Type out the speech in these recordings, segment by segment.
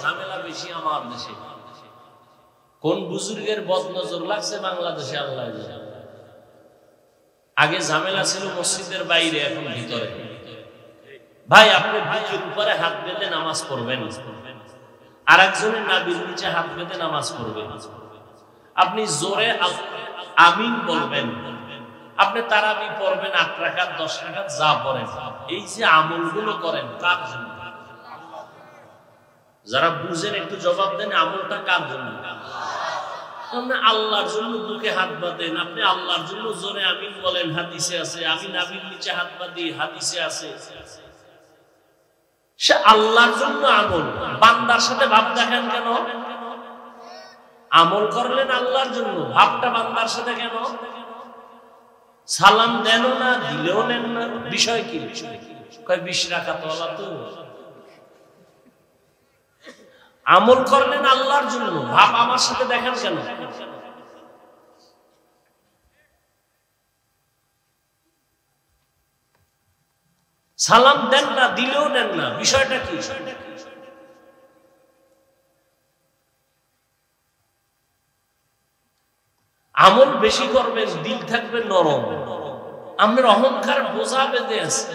ঝামেলা বেশি আমার দেশে। কোন বুজুর্গের বদনজর লাগছে বাংলাদেশে আল্লাহ জানে। আগে ঝামেলা ছিল মসজিদের বাইরে, এখন ভিতরে। ভাই আপনি বুকের উপরে হাত বেঁধে নামাজ পড়বেন, আর একজনের নাভির নিচে হাত বেঁধে নামাজ পড়বেন। আপনি জোরে আমিন বলবেন, আপনি তারাবি পড়বেন 8 রাকাত 10 রাকাত যা পড়েন। এই যে আমলগুলো করেন কার জন্য? যারা বুঝেন একটু জবাব দেন, আমলটা কার জন্য? আপনি আল্লাহর জন্য বুকে হাত বাঁধেন, আপনি আল্লাহর জন্য জোরে আমিন বলেন, হাদিসে আছে। আমি নাভির নিচে হাত বাঁধি, হাদিসে আছে। সে আল্লাহর জন্য আমল। বান্দার সাথে ভাব দেখেন কেন? আমল করলেন আল্লাহর জন্য, ভাবটা বান্দার সাথে কেন? সালাম দেন না, দিলেও নেন না, বিষয় কি? কয় 20 রাকাত ওয়ালা তো। আমল করলেন আল্লাহর জন্য, ভাব আমার সাথে দেখেন কেন? সালাম দেন না, দিলেও নেন না, বিষয়টা কি? আমল বেশি করবেন, দিল থাকবে নরম। আপনার অহংকার বোঝা বেঁধে আছে।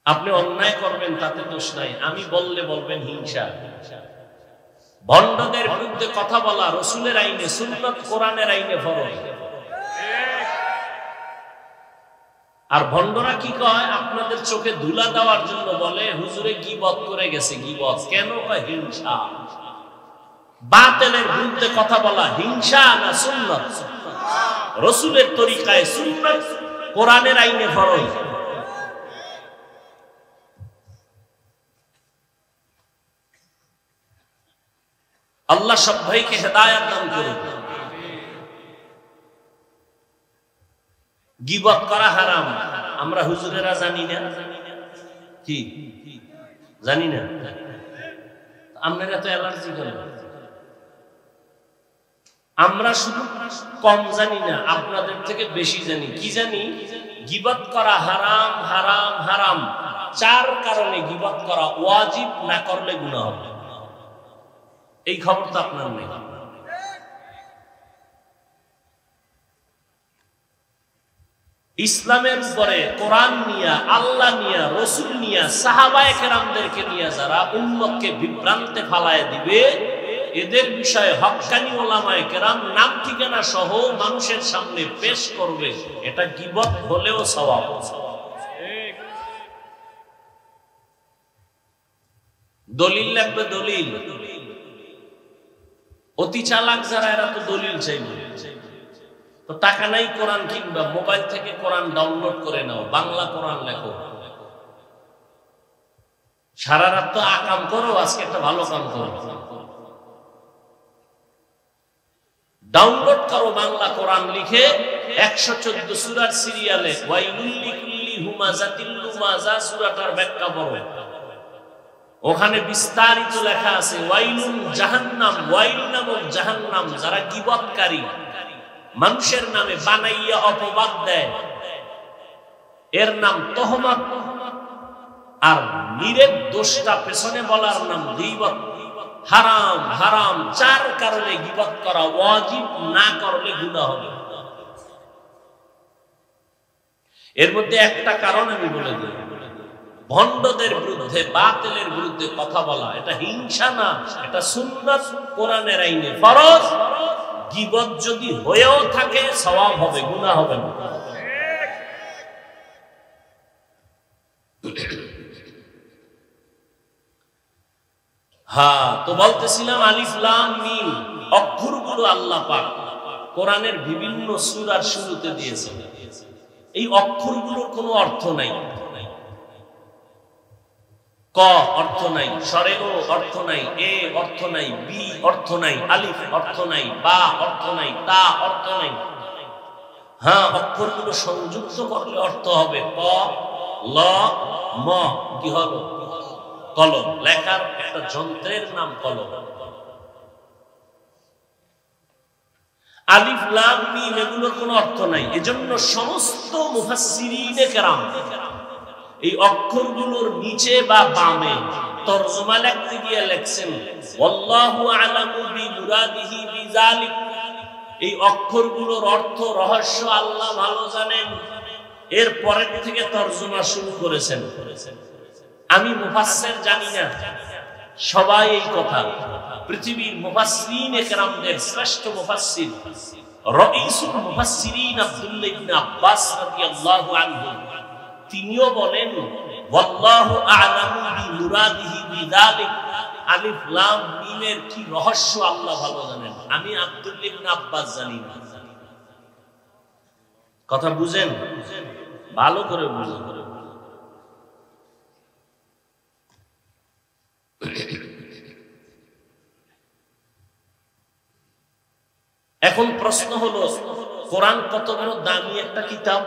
আপনি অন্যায় করবেন, তাতে দোষ নাই। আমি বললে বলবেন হিংসা। ভণ্ডদের বিরুদ্ধে কথা বলা রাসূলের আইনে সুন্নাত, কোরআনের আইনে ফরজ। আর ভণ্ডরা কি কয়? আপনাদের চোখে ধুলা দেওয়ার জন্য বলে হুজুরে গীবত করে গেছে। গীবত কেন কয়? হিংসা। বাতিলের বিরুদ্ধে কথা বলা হিংসা না সুন্নাত? রাসূলের তরিকায় সুন্নাত, কোরআনের আইনে ফরজ। আল্লাহ সব ভাইকে হেদায়েত দান করুন। গীবত করা হারাম, আমরা হুজুরেরা জানি না কি? জানি না? আপনারা তো অ্যালার্জি করেন। আমরা শুধু কম জানি না, আপনাদের থেকে বেশি জানি। কি জানি? গীবত করা হারাম, হারাম, হারাম। 4 কারণে গীবত করা ওয়াজিব, না করলে গুনাহ হবে। এই খবর তো আপনার নেই। ইসলামের উপরে কোরআন নিয়া, আল্লাহ নিয়া, রাসূল নিয়া, সাহাবায়ে কেরামদেরকে নিয়া যারা উম্মতকে বিভ্রান্তে ফালায় দিবে, এদের বিষয়ে হক্কানি উলামায়ে কেরাম নাম ঠিকানা সহ মানুষের সামনে পেশ করবে। এটা গীবত হলেও সওয়াব। দলিল লাগবে, দলিল। অতি চালাক যারা, এরা তো দলিল চাইবে। তো টাকা নাই, কোরআন কিনবা, মোবাইল থেকে কোরআন ডাউনলোড করে নাও, বাংলা কোরআন লেখো। সারা রাত তো আকাম করো, আজকে একটা ভালো কাম করো। ডাউনলোড করো বাংলা কোরআন লিখে, 114 সূরার সিরিয়ালে ওয়াইলুল লিকুল্লি হুমাযাতিল লুমাযা সূরাটার ব্যাখ্যা পড়ো। ওখানে বিস্তারিত লেখা আছে ওয়াইলুন জাহান্নাম, ওয়াইল নামক জাহান্নাম যারা গীবতকারী, মানুষের নামে বানাইয়া অপবাদ দেয়, এর নাম তহমত। আর নিরেট দোষটা পেছনে বলার নাম গীবত। হারাম, হারাম। 4 কারণে গীবত করা ওয়াজিব, না করলে গুনাহ হবে। এর মধ্যে একটা কারণ আমি বলে দিই, ভণ্ডদের বিরুদ্ধে, বাতিলের বিরুদ্ধে কথা বলা এটা হিংসা না, এটা সুন্নাত, কোরআনের আইনে ফরজ। গীবত যদি হয়েও থাকে সওয়াব হবে, গুনাহ হবে না। হ্যাঁ, তো বলতেছিলাম আলিফ লাম মিম অক্ষরগুলো আল্লাহ পাক কোরআনের বিভিন্ন সূরার শুরুতে দিয়েছেন। এই অক্ষরগুলোর কোনো অর্থ নাই। ক অর্থ নাই, সরে ও অর্থ নাই, এ অর্থ নাই, বি অর্থ নাই, আলিফ অর্থ নাই, বা অর্থ নাই, তা অর্থ নাই। হ্যাঁ, অক্ষরগুলো সংযুক্ত করলে অর্থ হবে। ক, ল, ম। কি হলো? কলম। লেখার একটা যন্ত্রের নাম কলম। আলিফ লাম মিম এগুলোর কোনো অর্থ নাই। এজন্য সমস্ত মুফাসসিরিনে কেরাম এই অক্ষরগুলোর নিচে বা বামে তরজমা লিখতে গিয়ে লেখছেন আল্লাহু আ'লামু বিমুরাদিহি বিযালিক। এই অক্ষরগুলোর অর্থ রহস্য আল্লাহ ভালো জানেন। এর পরের থেকে তরজমা শুরু করেছেন। আমি মুফাসসির জানি না, সবাই এই কথা। পৃথিবীর মুফাসসিরিনে কেরামদের শ্রেষ্ঠ মুফাসসির রাইসুল মুফাসসিরিন আব্দুল্লাহ ইবনে আব্বাস রাদিয়াল্লাহু আনহু তিনিও বলেন ওয়াল্লাহু আ'লামু বিমুরাদিহি বিযালিক। আলিফ লাম মিমের কি রহস্য আল্লাহ ভালো জানেন, আমি আব্দুল্লাহ ইবনে আব্বাস জানি না। কথা বুঝেন, ভালো করে বুঝেন। এখন প্রশ্ন হলো, কোরআন কত বড় দামি একটা কিতাব,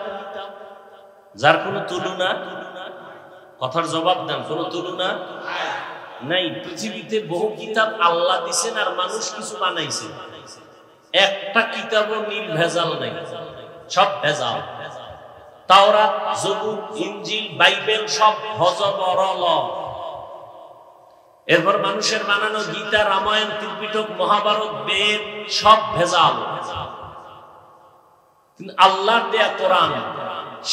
যার কোনো তুলনা। কথার জবাব দেন, কোনো তুলনা নাই। পৃথিবীতে বহু কিতাব আল্লাহ দিছেন আর মানুষ কিছু বানাইছে। একটা কিতাবও নির্ভেজাল নাই, সব ভেজাল। তাওরাত, জবুর, ইনজিল, বাইবেল সব হযবরল। এরপর মানুষের বানানো গীতা, রামায়ণ, ত্রিপিটক, মহাভারত, বেদ সব ভেজাল। কিন্তু আল্লাহর দেয়া কোরআন,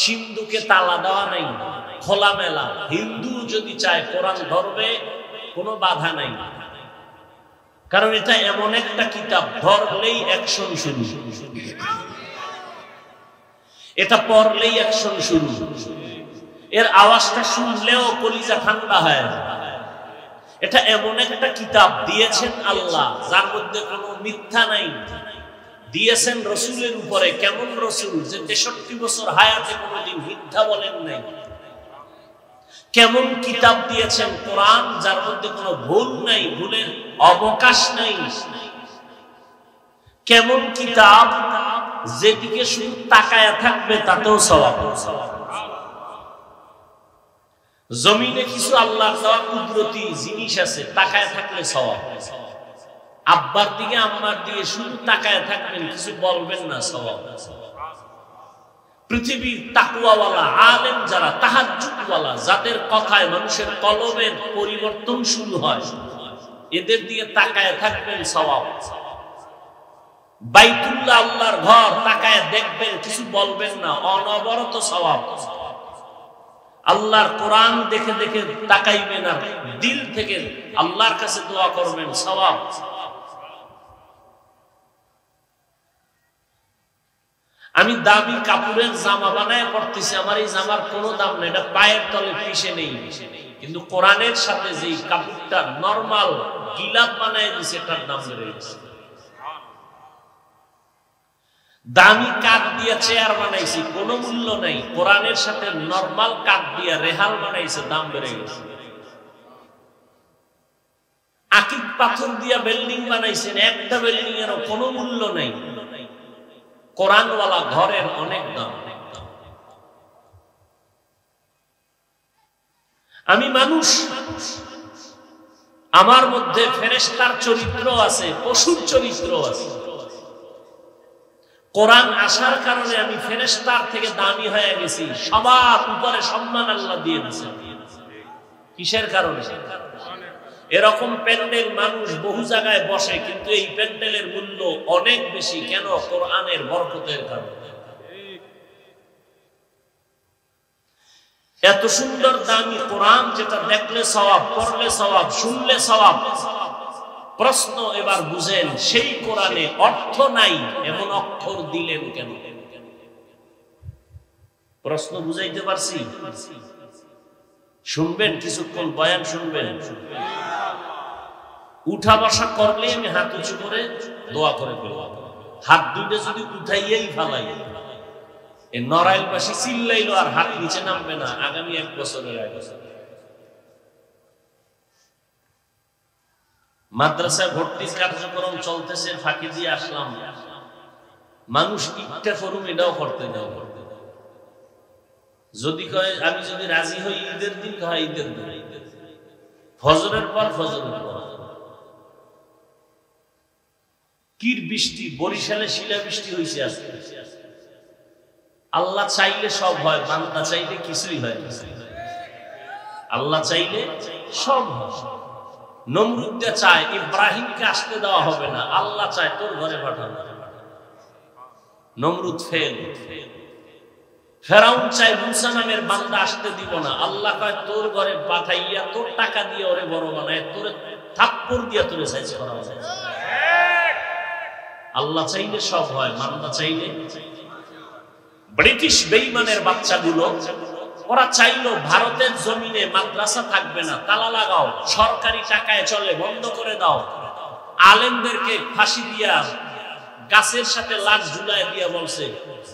সিন্ধুকে তালা দেওয়া নাই, খোলামেলা। হিন্দু যদি চায় কোরআন ধরবে, কোনো বাধা নাই। কারণ এটা এমন একটা কিতাব, ধরলেই অ্যাকশন শুরু, এটা পড়লেই অ্যাকশন শুরু। এর আওয়াজটা শুনলেও কলিজা ঠান্ডা হয়। এটা এমন একটা কিতাব দিয়েছেন আল্লাহ, যার মধ্যে কোনো মিথ্যা নাই। দিয়েছেন রসুলের উপরে, কেমন রসুল যে 63 বছর হায়াতে কোনোদিন মিথ্যা বলেন নাই। কেমন কিতাব দিয়েছেন কোরআন, যার মধ্যে কোনো ভুল নাই, ভুলের অবকাশ নাই। কেমন কিতাব যেদিকে শুধু তাকায়া থাকবে তাতেও সওয়াব। জমিনে কিছু আল্লাহর দেওয়া কুদরতি জিনিস আছে, তাকায় থাকলে সওয়াব। আব্বার দিকে আম্মার দিকে শুধু তাকায় থাকবেন, কিছু বলবেন না, সওয়াব। পৃথিবীর তাকওয়াওয়ালা আলেম যারা, তাহাজ্জুদওয়ালা, যাদের কথায় মানুষের কলবের পরিবর্তন শুরু হয়, এদের দিকে তাকায় থাকবেন, সওয়াব। বাইতুল্লাহ আল্লাহর ঘর, তাকায় দেখবেন, কিছু বলবেন না, অনবরত সওয়াব। আল্লাহর কোরআন দেখে দেখে তাকাইবেন আর দিল থেকে আল্লাহর কাছে দোয়া করবেন, সওয়াব। আমি দামি কাপড়ের জামা বানায় পড়তেছি, আমার এই জামার কোনো দাম নেই, এটা পায়ের তলে পিষে নেই। কিন্তু কোরআনের সাথে যে কাপড়টা নরমাল গিলাপ বানায় দিছে, এটার দাম বেড়ে গেছে। দামি কাঠ দিয়ে চেয়ার বানাইছি, কোনো মূল্য নাই। কোরআনের সাথে নরমাল কাঠ দিয়ে রেহাল বানাইছে, দাম বেড়ে গেছে। আকিক পাথর দিয়ে বিল্ডিং বানাইছেন, একটা বিল্ডিং এর কোনো মূল্য নাই। কোরআনওয়ালা ঘরের অনেক দাম। আমি মানুষ, আমার মধ্যে ফেরেশতার চরিত্র আছে, পশুর চরিত্র আছে। কোরআন আসার কারণে আমি ফেরেশতার থেকে দামি হয়ে গেছি, সবার উপরে সম্মান আল্লাহ দিয়ে দিয়েছেন। কিসের কারণে? এরকম প্যান্ডেল মানুষ বহু জায়গায় বসে, কিন্তু এই প্যান্ডেলের মূল্য অনেক বেশি। কেন? কোরআনের বরকতের কারণে। এত সুন্দর দামি কোরআন, যেটা দেখলে সওয়াব, পড়লে সওয়াব, শুনলে সওয়াব। প্রশ্ন এবার বুঝেন, সেই কোরআনে অর্থ নাই এমন অক্ষর দিলেন কেন? প্রশ্ন বুঝাইতে পারছি? শুনবেন, কিছুক্ষণ বয়ান শুনবেন। উঠা বসা করলে আমি হাত উঁচু করে দোয়া করে ফেললাম। হাত দুইটা যদি উঠাইয়াই ফেলাই, এই নড়াইলবাসী চিল্লাইলো আর হাত নিচে নামবে না আগামী 1 বছরের আগে। মাদ্রাসায় ভর্তির কার্যক্রম চলতেছে, ফাঁকি দিয়ে আসলাম। মানুষ ইচ্ছা করুন, এটাও করতে দাও। যদি কয় আমি যদি রাজি হই ঈদের দিন, কয় ঈদের দিন, ফজরের পর ফজরের পর। কি বৃষ্টি, বরিশালে শিলা বৃষ্টি হয়েছে আজকে। আল্লাহ চাইলে সব হয়, বান্দা চাইলে কিছুই হয় না। আল্লাহ চাইলে সব হয়। নমরুদকে চায় ইব্রাহিমকে আসতে দেওয়া হবে না, আল্লাহ চায় তোর ঘরে পাঠানো। নমরুদ ফেল। ফেরাউন চায় মুসা নামের বান্দা আসতে দিব না, আল্লাহ কয় তোর ঘরে পাঠাইয়া তোর টাকা দিয়ে ওরে বড় বানায়, তোরে থাপ্পড় দিয়া তোরে সাইজ করা হবে। আল্লাহ চাইলে সব হয়, বান্দা চাইলে। ব্রিটিশ বেঈমানের বাচ্চাগুলো ওরা চাইলো ভারতের জমিনে মাদ্রাসা থাকবে না, তালা লাগাও, সরকারি টাকায় চলে, বন্ধ করে দাও। আলেমদেরকে ফাঁসি দিয়া গাছের সাথে লাশ ঝুলায় দিয়া বলছে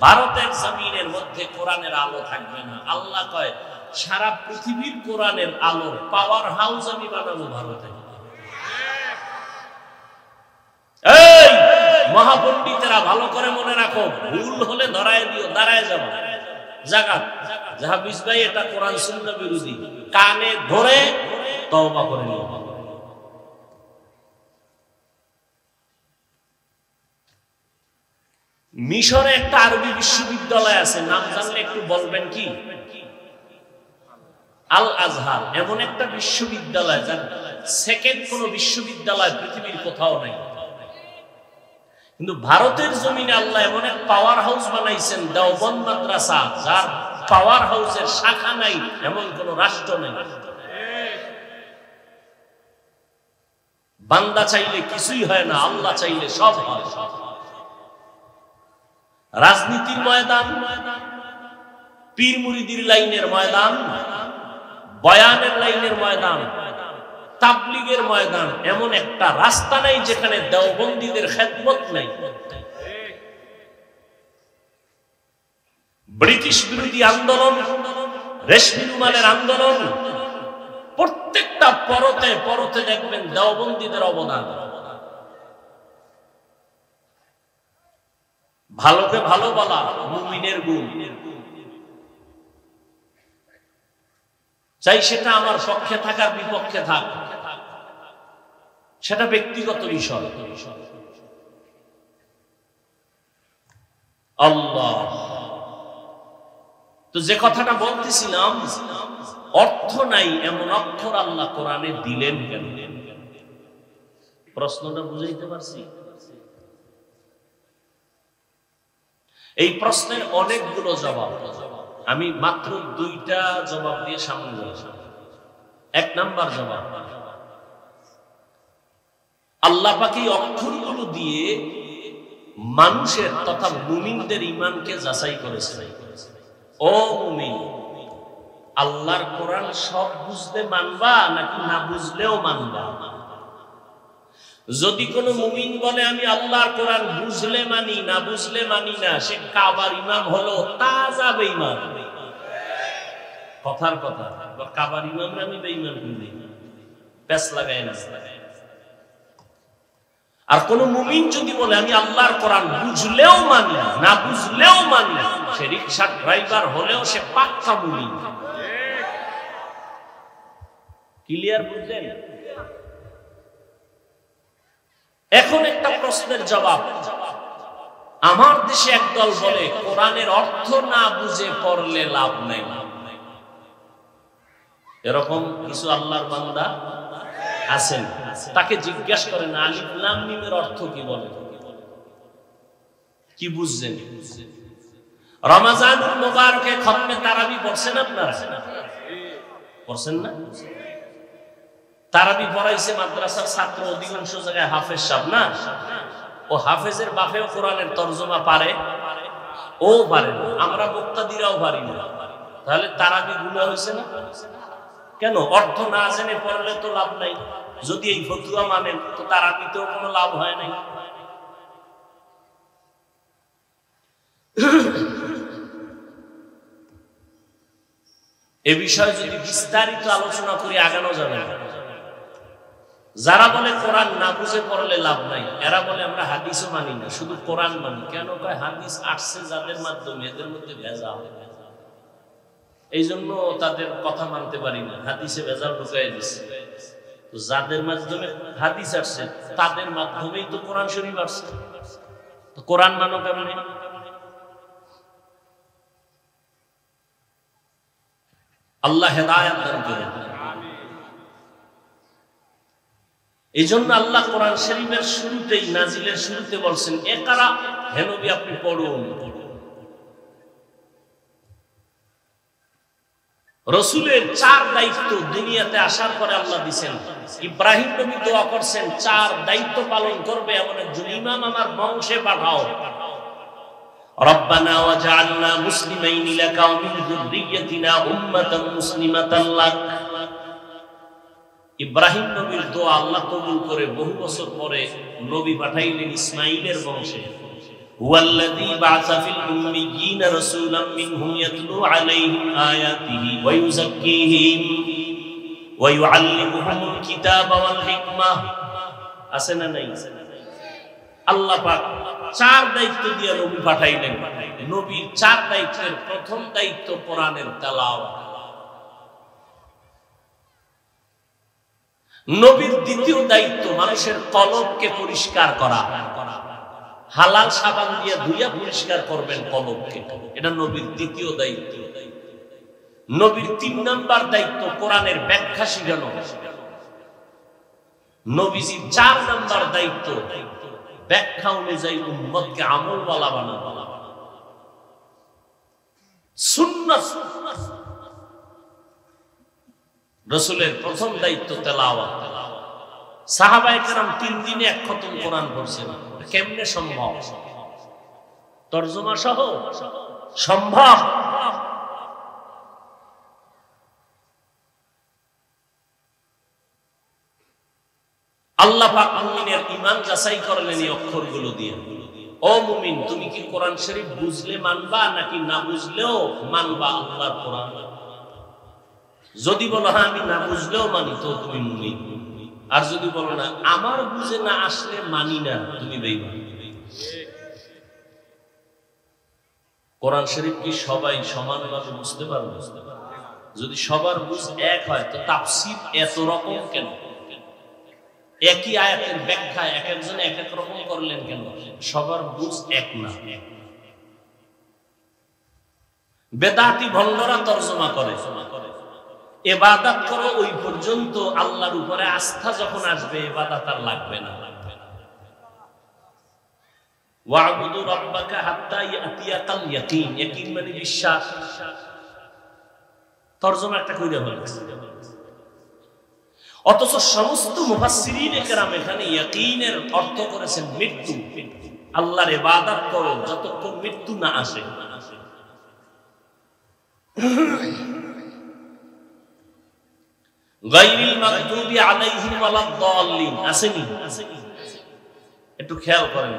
ভারতের জমিনের মধ্যে কোরআনের আলো থাকবে না। আল্লাহ কয় সারা পৃথিবীর কোরআনের আলোর পাওয়ার হাউস আমি বানাবো ভারতে। এই মহাপণ্ডিতেরা ভালো করে মনে রাখো, ভুল হলে ধরায় দিও, দাঁড়ায় যাবো জাগাত হাফিজ ভাই এটা কোরআন সুন্নাহ বিরোধী, কানে ধরে তওবা করে নিও। মিশরে একটা আরবি বিশ্ববিদ্যালয় আছে, নাম জানলে একটু বলবেন কি? আল আজহার। এমন একটা বিশ্ববিদ্যালয় যার সেকেন্ড কোন বিশ্ববিদ্যালয় পৃথিবীর কোথাও নাই। কিন্তু ভারতের জমিনে আল্লাহ এমন এক পাওয়ার হাউস বানাইছেন, দেওবন্দ মাদ্রাসা, যার পাওয়ার হাউসের শাখা নাই, এমন কোন রাষ্ট্র নেই। বান্দা চাইলে কিছুই হয় না, আল্লাহ চাইলে সব হয়। রাজনীতির ময়দান, পীর মুরিদির লাইনের ময়দান, বয়ানের লাইনের ময়দান, তাবলীগের ময়দান, এমন একটা রাস্তা নাই যেখানে দেওবন্দীদের খেদমত নাই। ব্রিটিশ বিরোধী আন্দোলন, রেশমি রুমালের আন্দোলন, প্রত্যেকটা পরতে পরতে দেখবেন দেওবন্দীদের অবদান। ভালোকে ভালো বলা মুমিনের গুণ। চাই সেটা আমার পক্ষে থাকার বিপক্ষে থাক, সেটা ব্যক্তিগত বিষয়। আল্লাহ তো যে কথাটা বলতেছিলাম, অর্থ নাই এমন অক্ষর আল্লাহ কোরআনে দিলেন কেন? প্রশ্নটা বুঝাইতে পারছি? এই প্রশ্নের অনেকগুলো জবাব, আমি মাত্র দুইটা জবাব দিয়ে সামনে যাচ্ছি। এক নাম্বার জবাব, আল্লাহ পাক এই অক্ষরগুলো দিয়ে মানুষের তথা মুমিনদের ঈমানকে যাচাই করেছে। ও মুমিন, আল্লাহর কোরআন সব বুঝলে মানবা নাকি না বুঝলেও মানবা? যদি কোন মুমিন বলে আমি আল্লাহর কোরআন বুঝলে মানি, না বুঝলে মানি না, সে কাবার ইমাম হলো তাজা বেঈমান। কথার কথা, কাবার ইমামরা আমি বেঈমান করি, পেছ লাগায় না। আর কোন মুমিন যদি বলে আমি আল্লাহর কোরআন বুঝলেও মানি না বুঝলেও মানি, সে রিকশা ড্রাইভার হলেও সে পাক্কা মুমিন। ক্লিয়ার? বুঝলেন? এখন একটা প্রশ্নের জবাব, আমার দেশে একদল বলে কোরআনের অর্থ না বুঝে পড়লে লাভ নেই। এরকম কিছু আল্লাহর বান্দা আছেন, তাকে জিজ্ঞাসা করেন আলিফ লাম মিমের অর্থ কি, বলে কি বুঝছেন? রমজানুল মুবারকে খতমে তারাবি পড়ছেন আপনারা? পড়ছেন না? তারাবি পড়াইছে মাদ্রাসার ছাত্র, অধিকাংশ জায়গায় হাফেজ সাহেব না, ও হাফেজের বাপেও কোরআনের তরজমা পারে, ও পারে না, আমরা মুক্তাদিরাও পারি না। তাহলে তারাবি গুনাহ হয়েছে না? কেন? অর্থ না জেনে পড়লে তো লাভ নাই। যদি এই ফতুয়া মানেন তো তারাবিতেও কোনো লাভ হয় নাই। এ বিষয়ে যদি বিস্তারিত আলোচনা করি আগানো যাবে না। যারা বলে কোরআন না বুঝে পড়লে লাভ নাই, এরা বলে আমরা হাদিসও মানি না, শুধু কোরআন মানি। কেন কয়? হাদিস আসছে যাদের মাধ্যমে, এদের মধ্যে ভেজাল, এই জন্য তাদের কথা মানতে পারি না, হাদিসে ভেজাল ঢুকাই দিচ্ছে। তো যাদের মাধ্যমে হাদিস আসছে তাদের মাধ্যমেই তো কোরআন শরীফ আসছে, তো কোরআন মানো কেমন? আল্লাহ হেদায়েত দান করেন। এই জন্য আল্লাহ কোরআন শরীফের শুরুতেই, নাজিলের শুরুতে বলছেন ইকরা, হে নবী আপনি পড়ুন। রসুলের 4 দায়িত্ব দুনিয়াতে আসার পরে আল্লাহ দিয়েছেন। ইব্রাহিম নবী দোয়া করছেন 4 দায়িত্ব পালন করবে এমন একজন ইমাম আমার বংশে পাঠাও। রব্বানা ওয়াজআলনা মুসলিমাইনি লাকা ওয়া মিন যুররিয়্যাতিনা উম্মাতান মুসলিমাতান লাক। ইব্রাহিম নবীর দোয়া আল্লাহ কবুল করে বহু বছর পরে নবী পাঠাইলেন ইসমাঈলের বংশে। হুয়াল্লাযী বা'আসা ফিল উম্মিয়্যিনা রাসূলাম মিনহুম ইয়াতলু আলাইহিম আয়াতিহি ওয়া ইউযাক্কিহিম ওয়া ইউআল্লিমুহুমুল কিতাবা ওয়াল হিকমাহ। আছে না নাই? আল্লাহ পাক 4 দায়িত্ব দিয়ে নবী পাঠাইলেন। নবীর 4 দায়িত্বের প্রথম দায়িত্ব কোরআনের তেলাওয়াত। নবীর দ্বিতীয় দায়িত্ব মানুষের কলবকে পরিষ্কার করা। হালাল সাবান দিয়ে ধুইয়া পরিষ্কার করবেন কলবকে, এটা নবীর দ্বিতীয় দায়িত্ব। নবীর 3 নাম্বার দায়িত্ব কোরআনের ব্যাখ্যা শিখানো। নবীজির 4 নাম্বার দায়িত্ব ব্যাখ্যা অনুযায়ী উম্মতকে আমলওয়ালা বানানো। সুন্নাত। রাসূলের প্রথম দায়িত্ব তেলাওয়াত। সাহাবায়ে কেরাম 3 দিনে 1 খতম কোরআন পড়ছেন। কেমনে সম্ভব? তরজমা সহ সম্ভব? আল্লাহ পাক মুমিনের ঈমান যাচাই করলেন এই অক্ষরগুলো দিয়ে। ও মুমিন, তুমি কি কোরআন শরীফ বুঝলে মানবা নাকি না বুঝলেও মানবা আল্লাহর কোরআন? যদি বলো হ্যাঁ আমি না বুঝলেও মানি, তো তুমি মুমিন। আর যদি বলো না আমার বুঝে না আসলে মানি না, তুমি বেঈমান। কোরআন শরীফ কি সবাই সমানভাবে বুঝতে পারবে? যদি সবার বুঝ এক হয় তো তাফসীর এত রকম কেন? একই আয়াতের ব্যাখ্যা এক একজন এক এক রকম করলেন কেন? সবার বুঝ এক না। বেদাতি ভণ্ডরা তরজমা করে ইবাদত করো ওই পর্যন্ত, আল্লাহর উপরে আস্থা যখন আসবে ইবাদত আর লাগবে না। ওয়া'বুদু রাব্বাকা হাত্তা ইয়াতিয়াকাল ইয়াকিন। ইয়াকিন মানে বিশ্বাস। তরজমা একটা কইরা বলেছে। অথচ সমস্ত মুফাসসিরিনে কেরাম এখানে ইয়াকিনের অর্থ করেছেন মৃত্যু। আল্লাহর ইবাদত করো যতক্ষণ মৃত্যু না আসে। গায়রিল মাগদুবি আলাইহিম ওয়ালাদ-দাল্লিন আসেনি? একটু খেয়াল করেন।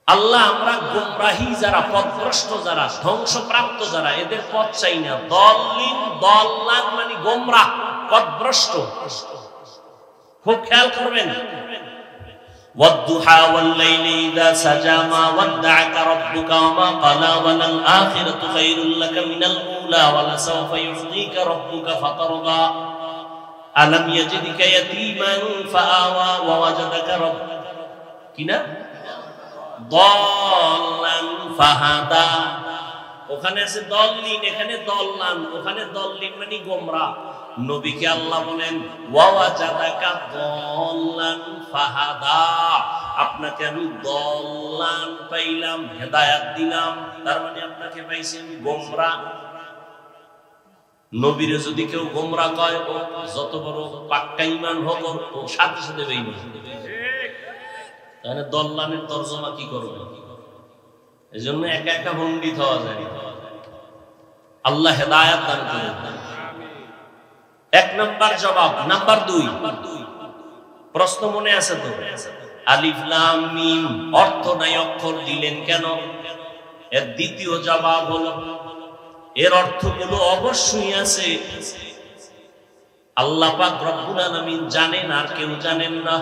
আল্লাহ আমরা গোমরাহি যারা, পথভ্রষ্ট যারা, ধ্বংসপ্রাপ্ত যারা, এদের পথ চাই না। দাল্লিন, দাল্লান মানে গোমরাহ, পথভ্রষ্ট। খুব খেয়াল করবেন। ওয়াদ-দুহা ওয়াল-লাইলি ইযা সাজা মা ওয়াদ্দা'আকা রাব্বুকা ওয়া মা ক্বালা ওয়ালাল আখিরাতু খায়রুল লাকা মিনাল উলা ওয়া লাসাওফা ইউ'তিকা রাব্বুকা ফাতারদা আলাম ইয়াজিদকা ইয়াতীমান ফাআওয়া ওয়া ওয়াজাদাকা কিনা দাল্লান ফাহাদা। ওখানে আছে দাল্লিন, এখানে দাল্লান। ওখানে দাল্লিন মানে গোমরাহ। নবীকে আল্লাহ বলেন ওয়া ওয়াজাদাকা দাল্লান ফাহাদা, আপনাকে আমি দাল্লান পাইলাম, হেদায়েত দিলাম, তার মানে আপনাকে পাইছি আমি গোমরাহ। নবীরে যদি কেউ গোমরাহ কয়, ও যত বড় পাক্কা ঈমান হোক, ও সাথে সাথে বেঈমান। তাহলে দল্লানের তরজমা কি করবে? এজন্য একা একা পণ্ডিত হওয়া যায়। আল্লাহ হেদায়েত দান করেন। 1 নাম্বার জবাব। নাম্বার 2 প্রশ্ন মনে আছে তো? আলিফ লাম মিম অর্থ নাই, অক্ষর দিলেন কেন? এর দ্বিতীয় জবাব হলো এর অর্থগুলো অবশ্যই আছে। আল্লাহ পাক রব্বুল আলামিন জানেন, আর কেউ জানেন না।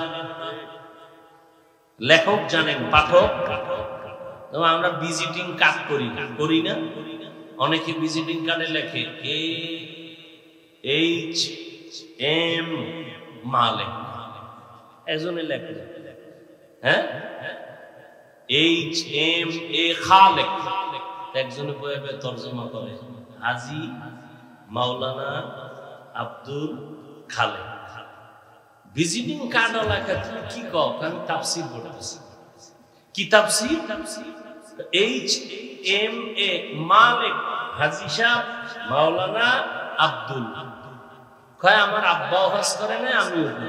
লেখক জানেন, পাঠক। আমরা ভিজিটিং কার্ড করি না? অনেকে ভিজিটিং কার্ডে লেখে HM মালিক, এজনে লেখে হ্যাঁ HMA খালেক, একজনে বইয়ে তরজমা করে হাজী মাওলানা আব্দুল খালেক। ভিজিটিং কার্ড এলাকা তুমি কি কও? আমি তাফসীর পড়তেছি। কি তাফসীর? HMA মালিক হাজী সাহেব মাওলানা আব্দুল। কয় আমার আব্বাও হজ করে না, আমিও করি।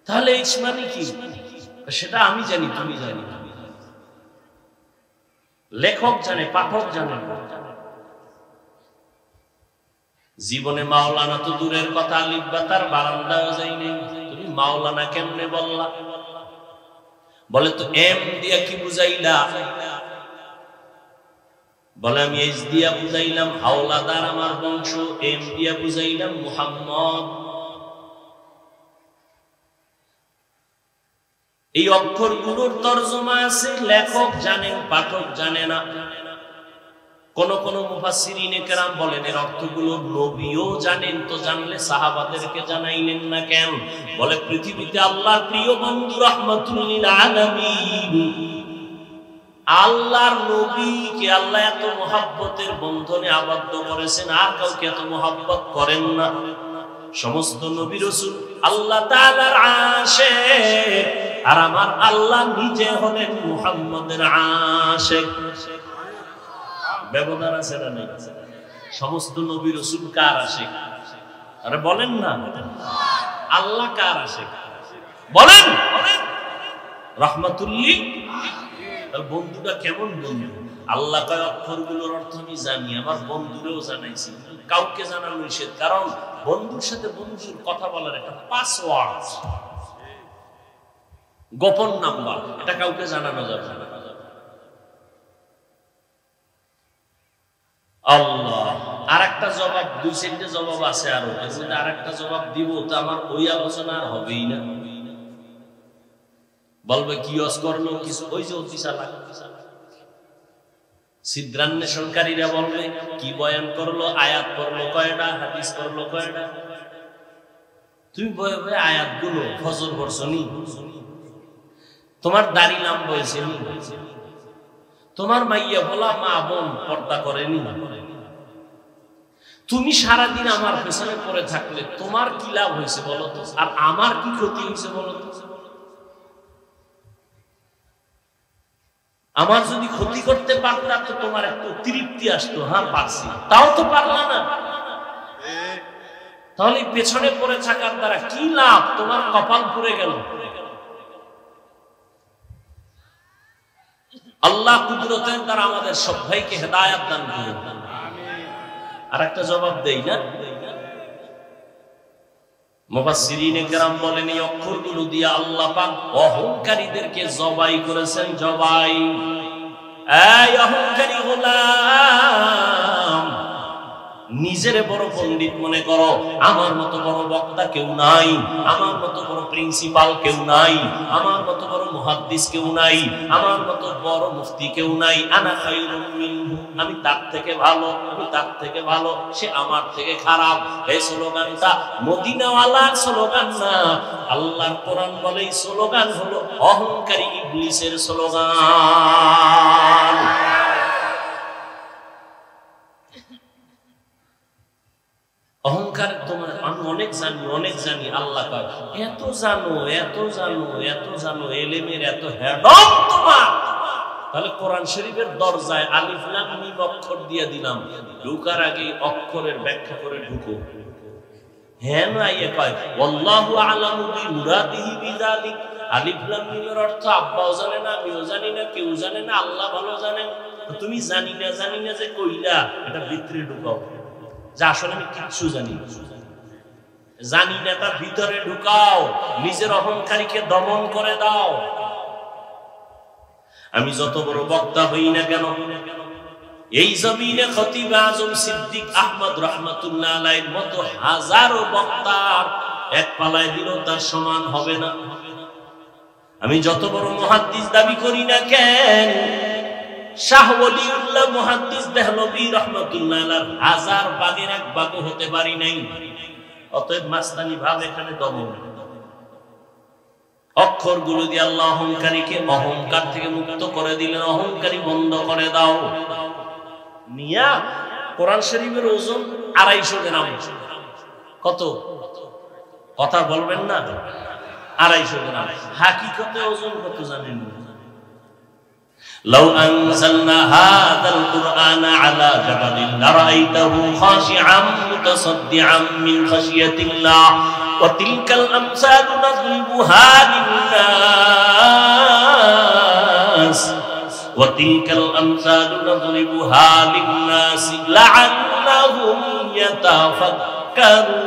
তাহলে এইচ মানে কি? সেটা আমি জানি, তুমি জানি। লেখক জানে, পাঠক জানে। জীবনে মাওলানা তো দূরের কথা, আলিফ বা তার বারান্দাও যায়নি। তুমি মাওলানা কেমনে বললা? বলে তো এম দিয়া কি বুঝাইলা? বলে আমি এইচ দিয়া বুঝাইলাম হাওলাদার আমার বংশ, এম দিয়া বুঝাইলাম মুহাম্মদ। এই অক্ষরগুলোর তরজমা আছে, লেখক জানেন, পাঠক জানে না। কোন কোন মুফাসসিরিনে কেরাম বলেন এর অর্থগুলো নবীও জানেন, তো জানলে সাহাবাদেরকে জানাইলেন না কেন? বলে পৃথিবীতে আল্লাহর প্রিয় বন্ধু রাহমাতুল লিল আলামিন, আল্লাহর নবীকে আল্লাহ এত মহব্বতের বন্ধনে আবদ্ধ করেছেন, আর কাউকে এত মহব্বত করেন না। সমস্ত নবী রাসূল আল্লাহ তাআলার আশিক, আর আমার আল্লাহ নিজে হলেন মুহাম্মদের আশিক। ব্যবধান আছে না নাই? সমস্ত নবী রাসূল কার আশিক? আরে বলেন না, আল্লাহ কার আশিক বলেন? রাহমাতুল লিল। বন্ধুটা কেমন বন্ধু? আল্লাহ কয় অক্ষরগুলোর অর্থ আমি জানি, আমার বন্ধুরেও জানাইছি। কাউকে জানানো নিষেধ, কারণ বন্ধুর সাথে বন্ধুর কথা বলার একটা পাসওয়ার্ড, গোপন নাম্বার, এটা কাউকে জানানো যাবে না। আল্লাহ আর একটা জবাব, দুই চারটে জবাব আছে আরো, আর একটা জবাব দিব তো আমার ওই আলোচনা আর হবেই না। বলবে কি ওয়াজ করলো কিছু, ওই যে অতিশা লাগে সিদ্ধান্বেষণকারীরা বলবে কি বয়ান করলো, আয়াত করলো কয়টা, হাদিস করলো কয়টা। তুমি বয়ে বয়ে আয়াতগুলো ফজর পড়ছনি, তোমার দাড়ি নাম বলছেনি, তোমার মাইয়া বলা মা বোন পর্দা করেনি, তুমি সারাদিন আমার পেছনে পড়ে থাকলে তোমার কি লাভ হয়েছে বলো তো, আর আমার কি ক্ষতি হয়েছে বলো তো? আমার যদি ক্ষতি করতে পারতাম তো তোমার একটু তৃপ্তি আসতো, হ্যাঁ পারছি, তাও তো পারলা না। তাহলে পেছনে পড়ে থাকার দ্বারা কি লাভ? তোমার কপাল পুড়ে গেল। আল্লাহ কুদরতের দ্বারা আমাদের সবাইকে হেদায়েত দান করুন। আর একটা জবাব দেই না, মুফাসসিরিনে কেরাম বলেন এই অক্ষরগুলো দিয়ে আল্লাহ পাক অহংকারীদেরকে জবাই করেছেন। জবাই, এই অহংকারী গোলাম, নিজেরে বড় পণ্ডিত মনে করো, আমার মতো বড় বক্তা কেউ নাই, আমার মতো বড় প্রিন্সিপাল কেউ নাই, আমার মতো বড় মুহাদ্দিস কেউ নাই, আমার মতো বড় মুফতি কেউ নাই। আনা খায়রুম মিনহু, আমি তার থেকে ভালো, আমি তার থেকে ভালো, সে আমার থেকে খারাপ। এই স্লোগানটা মদিনাওয়ালার স্লোগান না, আল্লাহর কোরআন বলে এই স্লোগান হলো অহংকারী ইবলিসের স্লোগান। অহংকার তোমার আমি অনেক জানি, অনেক জানি। আল্লাহ কয় এত জানো, এত জানো, এত জানো, এলেমের এত হেডম তোমার। তাহলে কোরআন শরীফের দরজায় আলিফ লাম মিম অক্ষর দিয়ে দিলাম, ঢুকার আগে অক্ষরের ব্যাখ্যা করে ঢুকো। হ্যাঁ না, ইয়ে কয় আল্লাহু আ'লামু বিমুরাদিহি বিযালিক। আলিফ লাম মিমের অর্থ আব্বাও জানে না, আমিও জানি না, কেউ জানে না, আল্লাহ ভালো জানেন। তুমি জানি না জানি না যে কইলা, এটা ভিতরে ঢুকাও যে আসলে আমি কিচ্ছু জানি না, জানি না তার ভিতরে ঢুকাও, নিজের অহংকারীকে দমন করে দাও। আমি যত বড় বক্তা হই না কেন, এই জমিনে খতিব আজম সিদ্দিক আহমদ রাহমাতুল্লাহ আলাইহির মতো হাজারো বক্তার এক পালায় দিল তার সমান হবে না। আমি যত বড় মুহাদ্দিস দাবি করি না কেন, শাহ ওলিউল্লাহ মুহাদ্দিস দেহলভী রাহমাতুল্লাহ আলাইহি হাজার বাগের এক বাগও হতে পারি নাই। অতএব মাস্তানি ভাব এখানে দমন। অক্ষরগুলো দিয়ে আল্লাহ অহংকারীকে অহংকার থেকে মুক্ত করে দিলেন। অহংকারী বন্ধ করে দাও। মিয়া কোরআন শরীফের ওজন 250 গ্রাম। কত? কথা বলবেন না? 250 গ্রাম। হাকিকতে ওজন কত জানেন? لو أنزلنا هذا القرآن على جبل لرأيته خاشعا متصدعا من خشية الله وتلك الأمثال نضربها للناس وتلك الأمثال نضربها للناس لعلهم يتفكرون।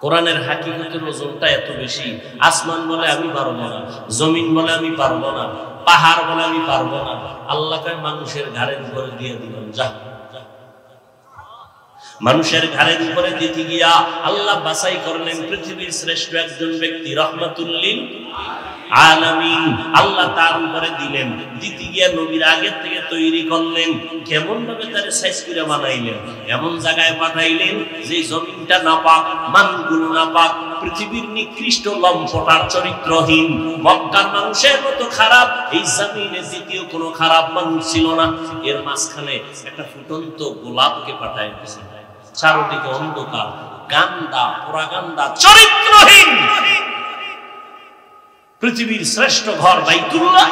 কোরআনের হাকিকতের ওজনটা এত বেশি। আসমান বলে আমি পারবো না, জমিন বলে আমি পারবো না, পাহাড় বলে আমি পারবো না। আল্লাহকে মানুষের ঘাড়ের উপরে দিয়ে দিলাম, যা। মানুষের ঘাড়ের উপরে দিতে গিয়া আল্লাহ বাছাই করলেন পৃথিবীর শ্রেষ্ঠ একজন ব্যক্তি, রহমাতুল লিল আলামিন। আল্লাহ তার উপরে দিলেন, দিতে গিয়া নবীর আগের থেকে তৈরি করলেন। কেমন ভাবে তার সাইজ করে বানাইলেন, এমন জায়গায় পাঠাইলেন যে জমিনটা নাপাক, মানুষগুলো নাপাক, পৃথিবীর নিকৃষ্ট লম্পটার চরিত্রহীন মক্কার মানুষের মতো খারাপ এই জমিনে দ্বিতীয় কোনো খারাপ মানুষ ছিল না। এর মাঝখানে একটা ফুটন্ত গোলাপকে পাঠায় দিয়েছেন। চারদিকে অন্ধকার, গান্দা, পোড়াগান্দা, চরিত্রহীন পৃথিবীর শ্রেষ্ঠ ঘর বাইতুল্লাহ।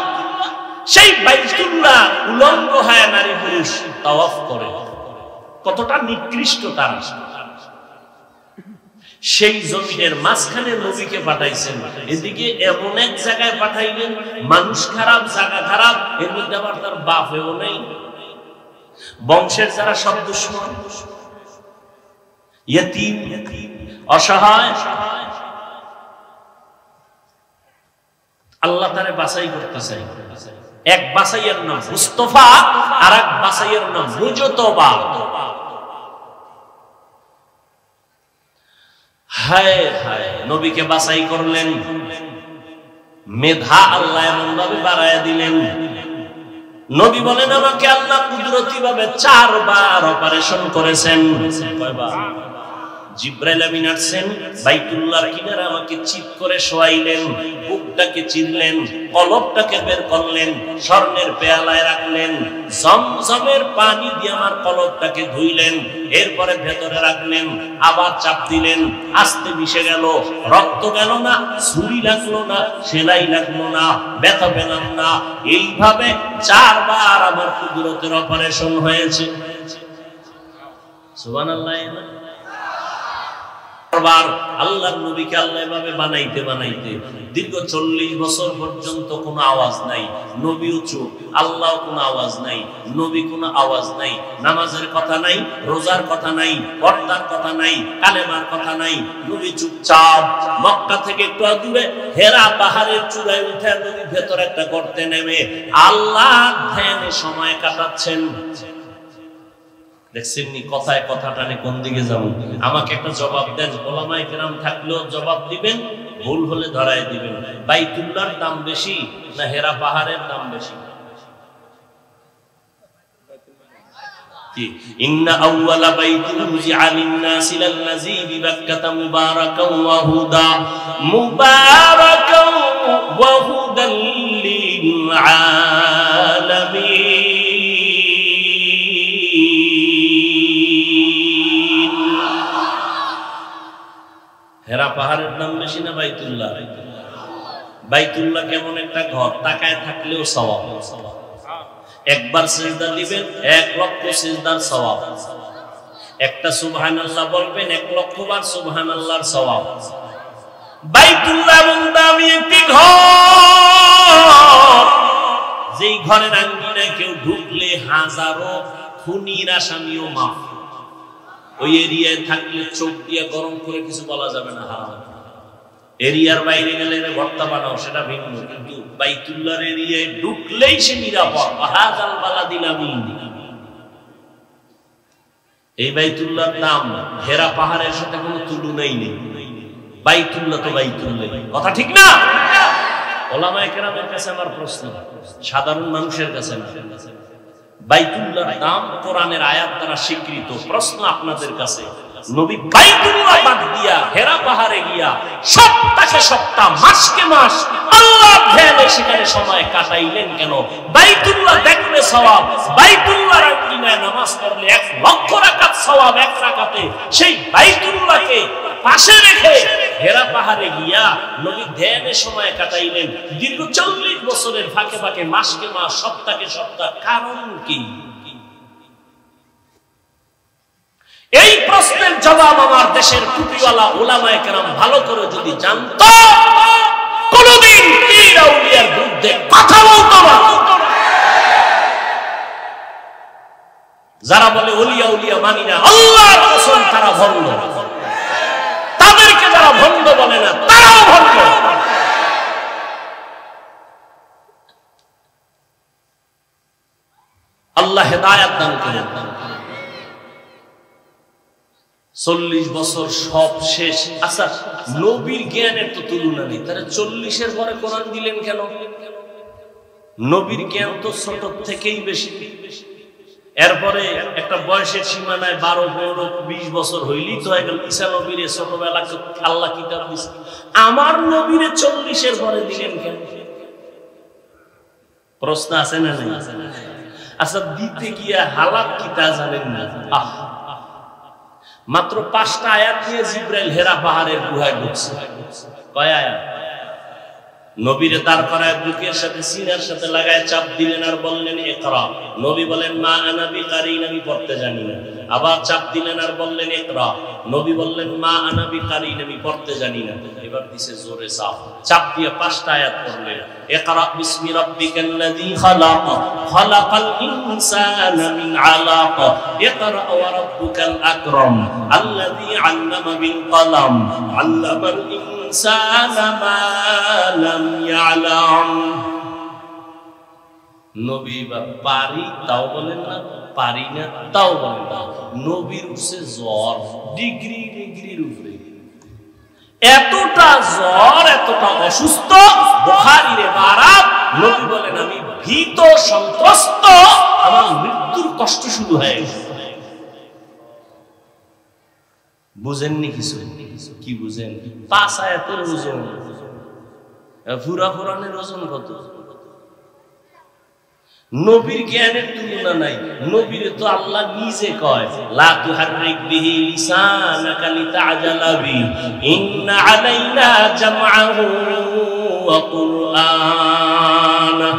সেই বাইতুল্লাহ উলঙ্গ হয়ে নারী পুরুষ তাওয়াফ করে। কতটা নিকৃষ্ট তারা। সেই জমিনের মাঝখানে নবীকে পাঠাইছেন। এদিকে এমন এক জায়গায় পাঠাইলেন মানুষ খারাপ, জায়গা খারাপ, এর মধ্যে আবার তার বাপেও নেই, বংশের যারা সব দুশমন, ইয়তীম, অসহায়। আল্লাহ তারে বাছাই করতে চাই। এক বাছাইয়ের নাম মুস্তাফা, আর এক বাছাইয়ের নাম মুজতবা। হায় হায়, নবীকে বাছাই করলেন, মেধা আল্লাহ এমন ভাবে বাড়ায়া দিলেন। নবী বলেন আমাকে আল্লাহ কুদরতি ভাবে 4 বার অপারেশন করেছেন। কয়বার? জিব্রাইল আমিন আসছেন, বাইতুল্লাহর কিনারে আমাকে চিৎ করে শোয়াইলেন, বুকটাকে চিরলেন, কলবটাকে বের করলেন, স্বর্ণের পেয়ালায় রাখলেন, জমজমের পানি দিয়ে আমার কলবটাকে ধুইলেন, এরপরে ভেতরে রাখলেন, আবার চাপ দিলেন, আস্তে মিশে গেল, রক্ত গেল না, ছুরি লাগলো না, সেলাই লাগলো না, ব্যথা পেলাম না। এইভাবে 4 বার আমার কুদরতের অপারেশন হয়েছে। সুবহানাল্লাহ। আল্লাহর নবীকে আল্লাহ এভাবে বানাইতে বানাইতে দীর্ঘ 40 বছর পর্যন্ত কোনো আওয়াজ নাই। নবীও চুপ, আল্লাহ কোনো আওয়াজ নাই, নবী কোনো আওয়াজ নাই, নামাজের কথা নাই, রোজার কথা নাই, পর্দার কথা নাই, কালেমার কথা নাই, নবী চুপচাপ। মক্কা থেকে একটু দূরে হেরা পাহাড়ের চূড়ায় উঠে নবী ভেতরে একটা গর্তে নেমে আল্লাহ ধ্যানে সময় কাটাচ্ছেন। দেখছেন নি কথায় কথা টানে কোন দিকে যাবো? আমাকে একটা জবাব দেন, ওলামায়ে কেরাম থাকলেও জবাব দিবেন, ভুল হলে ধরায় দিবেন। বাইতুল্লাহর দাম বেশি না হেরা পাহাড়ের দাম বেশি? কি? ইন্না আউওয়ালা বাইতিন উযিআ লিন-নাসি লাল্লাযী বিবাক্কাতা মুবারাকান ওয়া হুদা মুবারাকান ওয়া হুদাল লিল আলামিন। হেরা পাহাড়ের দাম বেশি না বাইতুল্লাহ? বাইতুল্লাহ কেমন একটা ঘর, তাকায় থাকলেও সওয়াব। একবার সিজদা দিবেন 1 লক্ষ সিজদার সওয়াব। একটা সুবহানাল্লাহ বলবেন 1 লক্ষ বার সুবহানাল্লাহর সওয়াব। বাইতুল্লাহ এমন দামি একটি ঘর, যেই ঘরের আঙ্গিনায় কেউ ঢুকলে হাজারো খুনির আসামিও মাফ। ওই এরিয়ায় থাকলে চোখ দিয়ে গরম করে কিছু বলা যাবে না, হারাম। এরিয়ার বাইরে গেলে ভর্তা বানাও, সেটা ভিন্ন, কিন্তু বাইতুল্লাহর এরিয়ায় ঢুকলেই সে নিরাপদ। হাযাল বালাদিল আমিন। এই বাইতুল্লাহর নাম হেরা পাহাড়ের সাথে কোনো তুলনাই নেই। বাইতুল্লাহ তো বাইতুল্লাহ, কথা ঠিক না? ওলামায়ে কেরামের কাছে আমার প্রশ্ন, সাধারণ মানুষের কাছে না। বাইতুল্লাহর নাম কোরআনের আয়াত দ্বারা স্বীকৃত। প্রশ্ন আপনাদের কাছে, নবী বাইতুল্লাহ বাদ দিয়া হেরা পাহাড়ে গিয়া সপ্তাহে সপ্তাহ মাসকে মাস আল্লাহর ধ্যানে সেখানে সময় কাটাইলেন কেন? বাইতুল্লাহ দেখলে সওয়াব, বাইতুল্লাহর আঙ্গিনায় নামাজ পড়লে 1 লক্ষ রাকাত সওয়াব এক রাকাতে। সেই বাইতুল্লাহকে পাশে রেখে হেরা পাহাড়ে গিয়া নবী ধ্যানে সময় কাটাইলেন দীর্ঘ 40 বছরের ফাঁকে ফাঁকে মাসকে মাস সপ্তাহে সপ্তাহ। কারণ কি? এই প্রশ্নের জবাব আমার দেশের টুপিওয়ালা উলামায়ে কেরাম ভালো করে যদি জানতো, কোনদিন পীর আউলিয়ার বিরুদ্ধে কথা বলতো না। যারা বলে ওলিয়া উলিয়া মানি না, আল্লাহর কসম তারা ভণ্ড। তাদেরকে যারা ভণ্ড বলে না, তারাও ভণ্ড। আল্লাহ হেদায়েত দান করেন। 40 বছর সব শেষ। আচ্ছা, নবীর জ্ঞানের তো তুলনা নেই, তারা 40-এর পরে কোরআন দিলেন কেন? নবীর জ্ঞান তো ছোট থেকেই বেশি। এরপরে একটা বয়সের সীমানায় 12, 15, 20 বছর হইলেই তো হয়ে গেল। ঈসা নবীরে ছোটবেলা আল্লাহ কিতাব দিছে, আমার নবীরে 40-এর পরে দিলেন কেন? প্রশ্ন আছে না নাই? আচ্ছা, দিতে গিয়া হালাত কি তা জানেন না? মাত্র 5টা আয়াত নিয়ে জিবরাইল হেরা পাহাড়ের গুহায় ঢুকছে। কয় আয়াত? নবীরে দাঁড় করায় বুকের সাথে সিনার সাথে লাগায় চাপ দিলেন আর বললেন ইকরা। নবী বলেন মা আনা বিকারিন, আমি পড়তে জানি না। আবার চাপ দিলেন আর বললেন ইকরা। নবী বললেন মা আনা বিকারিন, আমি পড়তে জানি না। এবার দিছে জোরে চাপ দিয়ে 5টা আয়াত পড়লেন। ইকরা বিসমি রাব্বিকাল্লাযী খালাক, খালাকাল ইনসানা মিন আলাক, ইকরা ওয়া রাব্বুকাল আকরাম, আল্লাযী আল্লামা বিল কলম, আল্লামাল ইনসানা মা লাম ইয়ালাম। নবী বা পারি তাও বলেন না, পারি না তাও বলেন না। নবীর উঠছে জ্বর ডিগ্রির উপরে। এতটা জ্বর, এতটা অসুস্থ, বুখারীর ইবারাত, নবী বলেন আমি ভীত সন্ত্রস্ত, আমার মৃত্যুর কষ্ট শুরু হয়ে গেছে। বুঝেননি কিছু? কি বুঝেন? 5 আয়াতের ওজন, পুরা কোরআনের ওজন কত? নবীর জ্ঞানের তুলনা নাই। নবীরে তো আল্লাহ নিজে কয় লা তুহাররিক বিহি লিসানাকা লিতাআজালা বি, ইন্না আলাইনা জামআহু ওয়া কুরআনা।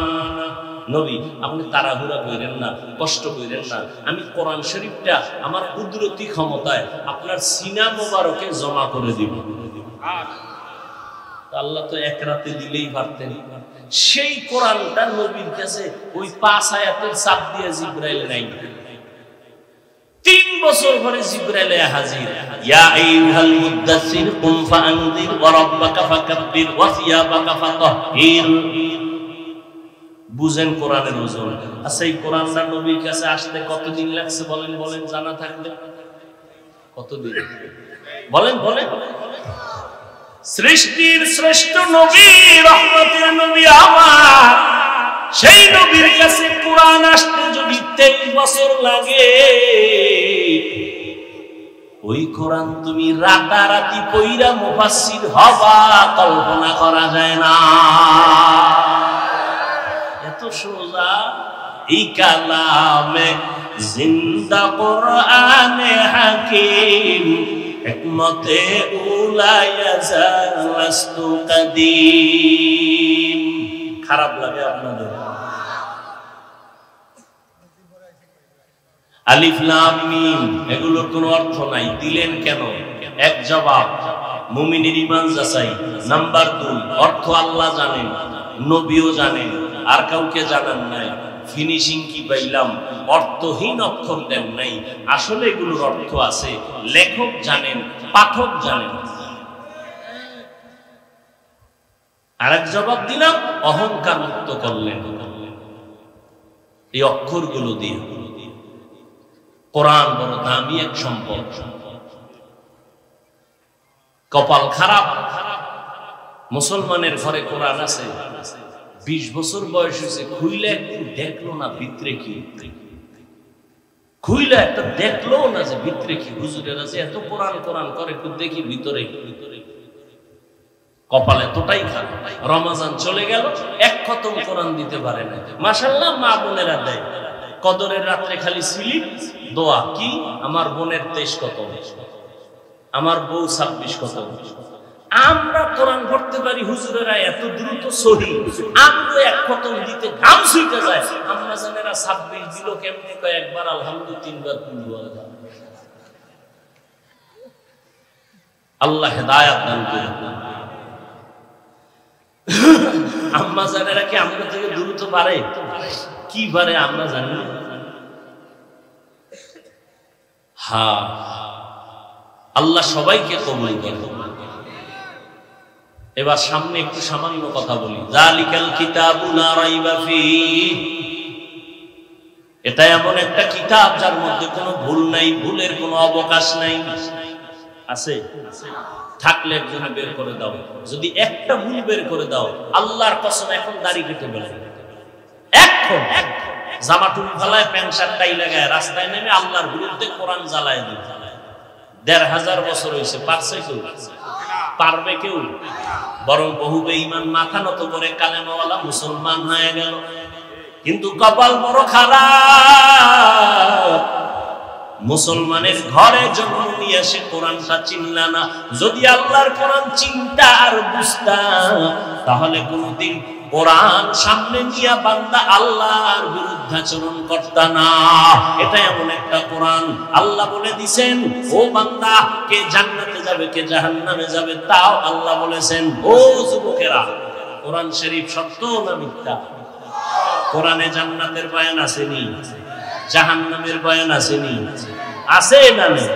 নবী আপনি তাড়াহুড়া কইরেন না, কষ্ট কইরেন না। আমি কোরআন শরীফটা আমার কুদরতি ক্ষমতায় আপনার সিনা মোবারকে জমা করে দিব। আল্লাহ তো এক রাতে দিলেই পারতেন। সেই কোরআনটা নবীর কাছে ওই 5 আয়াতের চাপ দিয়ে জিবরাইল নাই। 3 বছর পরে জিবরাইল হাজির। ইয়া আইয়ুহাল মুদাসসির কুম ফাআনযির ওয়া রাব্বাকা ফাকাব্বির ওয়া সিয়াবাকা ফাতাহহির। বুঝেন কোরআনের ওজন। আচ্ছা, এই কোরআনটা নবীর কাছে আসতে কতদিন লাগছে বলেন? বলেন, জানা থাকলে কতদিন? বলেন বলেন। সৃষ্টির শ্রেষ্ঠ নবী, রহমতের নবী আমার, সেই নবীর কাছে কোরআন আসতে যদি 23 বছর লাগে, ওই কোরআন তুমি রাতারাতি পইরা মুফাসসির হবা, কল্পনা করা যায় না। এত সোজা এই কালামে জিন্দা কোরআনে হাকিম, হিকমতে উলায়া জালাস্তু কাদিম। খারাপ লাগে আপনাদের? আলিফ লাম মিম এগুলোর কোনো অর্থ নাই, দিলেন কেন? এক জবাব, মুমিনের ঈমান যাচাই। নাম্বার 2, অর্থ আল্লাহ জানেন, নবীও জানেন, আর কাউকে জানান নাই। ফিনিশিং কি পাইলাম? অর্থহীন অক্ষর দেন নাই। আসলে এগুলোর অর্থ আছে, লেখক জানেন, পাঠক জানেন। আরেক জবাব দিলাম, অহংকার মুক্ত করলেন এই অক্ষরগুলো দিয়ে। কোরআন বড় দামি এক সম্পদ। কপাল খারাপ, মুসলমানের ঘরে কোরআন আছে, 20 বছর বয়স হয়েছে, খুইলে একদিন দেখলো না ভিতরে কি। খুইলা একটা দেখলো না যে ভিতরে কি হুজুরের আছে, এত কোরআন কোরআন করে, একটু দেখি ভিতরে। কপালে এতটাই খারাপ, রমজান চলে গেল, এক খতম কোরআন দিতে পারে না। মাশাআল্লাহ, মা বোনেরা দেয় কদরের রাত্রে খালি স্লিপ দোয়া, কি আমার বোনের 23 কত, আমার বউ 26 কত। আমরা কোরআন পড়তে পারি, হুজুরেরা এত দ্রুত সহি, আমরা এক খতম দিতে ঘাম ছুটে যায়। আমরা জানেরা 26 দিল কেমনে, কয় একবার আলহামদুলিল্লাহ 3 বার পড়ব। আল্লাহ হেদায়েত দান করুন। আম্মা জানেরা কি আমরা থেকে দ্রুত পারে? কি পারে আমরা জানি না। হ্যাঁ, আল্লাহ সবাইকে কবুল করুন। এবার সামনে একটু সামান্য কথা বলি। যালিকাল কিতাবু লা রাইবা ফীহি, এটা এমন একটা কিতাব যার মধ্যে কোনো ভুল নাই, ভুলের কোনো অবকাশ নাই। আছে? থাকলে একজনে বের করে দাও। যদি একটা ভুল বের করে দাও, আল্লাহর কসম এখন দাড়ি কেটে বলে, এখন জামা টুপি ফালায় প্যান্ট শার্ট টাই লাগায় রাস্তায় নেমে আল্লাহর বিরুদ্ধে কোরআন জ্বালায় দিবে। ১৫০০ বছর হয়েছে, পারছে কেউ? পারবে কেউ? বরং বহু বেঈমান মাথা নত করে কালেমাওয়ালা মুসলমান হয়ে গেল। কিন্তু কপাল বড় খারাপ, মুসলমানের ঘরে জন্ম নিয়ে সে কোরআনটা চিনলা না। যদি আল্লাহর কোরআন চিন্তা আর বুঝতা, তাহলে কোনদিন কোরআন সামনে নিয়ে বান্দা আল্লাহর বিরুদ্ধাচরণ করতা না। এটা এমন একটা কোরআন, আল্লাহ বলে দিছেন, ও বান্দা, কে জান্নাতে যাবে কে জাহান্নামে যাবে তাও আল্লাহ বলেছেন। ও যুবকেরা, কোরআন শরীফ সত্য না মিথ্যা? কোরআনে জান্নাতের বয়ান আসেনি? জাহান্নামের বয়ান আসেনি? আছে না নেই?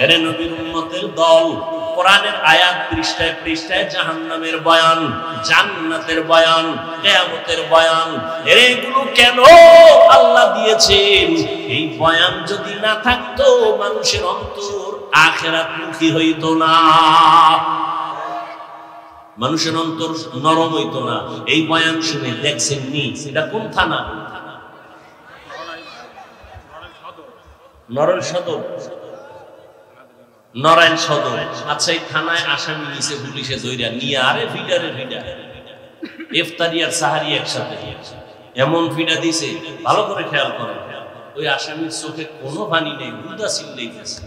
এরে নবীর উম্মতের দল, কোরআনের আয়াত পৃষ্ঠায় পৃষ্ঠায় জাহান্নামের বয়ান, জান্নাতের বয়ান, কিয়ামতের বয়ান। এরে এগুলো কেন আল্লাহ দিয়েছেন? এই বয়ান যদি না থাকতো, মানুষের অন্তর আখিরাতমুখী হইতো না, মানুষের অন্তর নরম হইতো না। এই বয়ান শুনে দেখছেন নি? এটা কোন থানা? নড়াইল সদর, নড়াইল সদর। আচ্ছা, এই থানায় আসামি নিছে পুলিশে ধইরা নিয়ে, আরে ফিডারে ফিডা, ইফতারি আর সাহারি একসাথে এমন ফিডা দিছে, ভালো করে খেয়াল করেন, ওই আসামির চোখে কোনো পানি নেই, উদা চিল্লাইতেছে।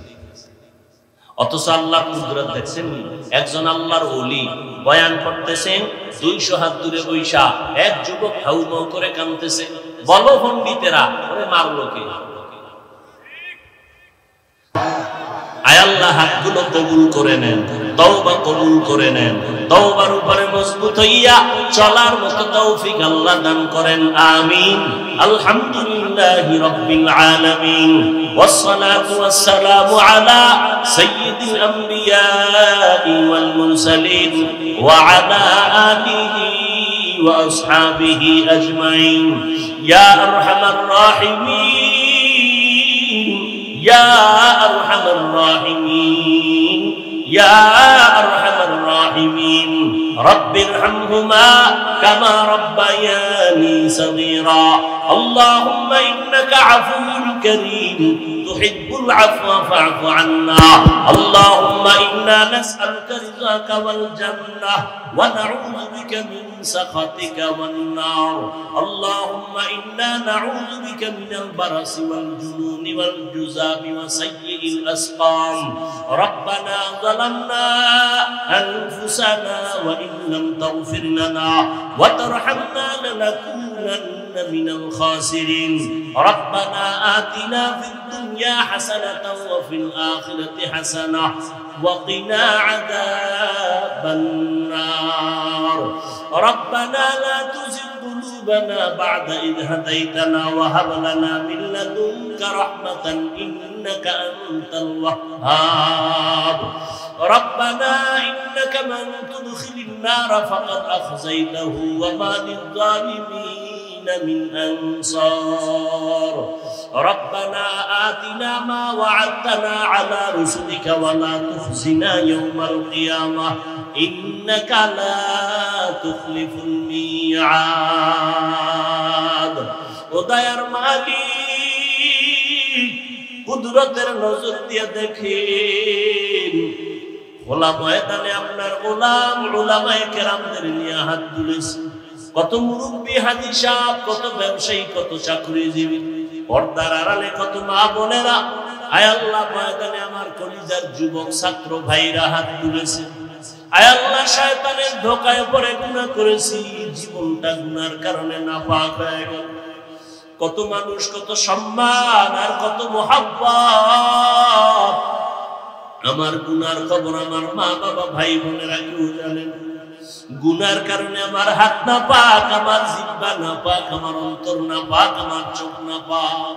অথচ আল্লাহ কুদরত দেখছেন। একজন আল্লাহর ওলি বয়ান করতেছেন, 200 হাত দূরে বৈশা এক যুবক হাউমাউ করে কাঁদতেছে। বলো পণ্ডিতেরা, ওরে মারলো কে? আয় আল্লাহ, হাতগুলো কবুল করে নেন, তওবা কবুল করে নেন, তওবার উপরে মজবুত হইয়া চলার মতো তৌফিক আল্লাহ দান করেন, আমিন। আলহামদুলিল্লাহি রাব্বিল আলামিন, ওয়াসসালাতু ওয়াসসালামু আলা সাইয়্যিদিল আমবিয়াই ওয়াল মুরসালিন ওয়া আলা আলিহি ওয়া আসহাবিহি আজমাইন। ইয়া আরহামার রাহিমিন, ইয়া আরহামার রাহিমিন, ইয়া আরহামার রাহিমিন। রব্বিরহামহুমা কামা রব্বায়ানি সগীরা। আল্লাহুম্মা ইন্নাকা আফুউন কারীম তুহিব্বুল আফওয়া ফা'ফু আন্না। আল্লাহুম্মা ইন্না নাসআলুকা রিযাকা ওয়াল জান্নাহ ওয়া নাউযু বিকা মিন সাখাতিকা ওয়ান নার। আল্লাহুম্মা ইন্না নাউযু বিকা মিনাল বারাসি ওয়াল জুনুনি ওয়াল জুযামি ওয়া সাইয়্যিল আসকাম। রব্বানা যালামনা আনফুসানা ওয়া ইন লাম তাগফির লানা ওয়া তারহামনা লানাকুনান্না মিনাল খাসিরিন। রব্বানা আতিনা ফিদ দুনিয়া হাসানাতাও ওয়া ফিল আখিরাতি হাসানাহ ওয়া কিনা আযাবান নার। রব্বানা লা তুযিগ قلوبنا بعد إذ هديتنا وهب لنا من لدنك رحمة إنك أنت الوهاب. ربنا إنك من تدخل النار فقد أخزيته وما للظالمين من أنصار. ربنا آتنا ما وعدتنا على رسلك ولا تخزنا يوم القيامة إنك لا تخلف الميعاد. ও দয়ার মালিক, কুদরতের নজর দিয়ে দেখেন খোলা ময়দানে আপনার গোলাম উলামায়ে কেরামদের নিয়ে হাত তুলেছে। কত মুরব্বী হাজী সাহেব, কত ব্যবসায়ী, কত চাকরিজীবী, পর্দার আড়ালে কত মা বোনেরা, আয় আল্লাহ ময়দানে আমার কলিজার যুবক ছাত্র ভাইরা হাত তুলেছে। আয় আল্লাহ শয়তানের ধোঁকায় পড়ে গুনাহ করেছি, জীবনটা গুনার কারণে নাপাক হয়ে গেল। কত মানুষ, কত সম্মান আর কত মহব্বত, আমার গুনার খবর আমার মা বাবা ভাই বোনেরা কেউ জানেন। গুনার কারণে আমার হাত না পাক, আমার জিহ্বা না পাক, আমার অন্তর না পাক, আমার চোখ না পাক।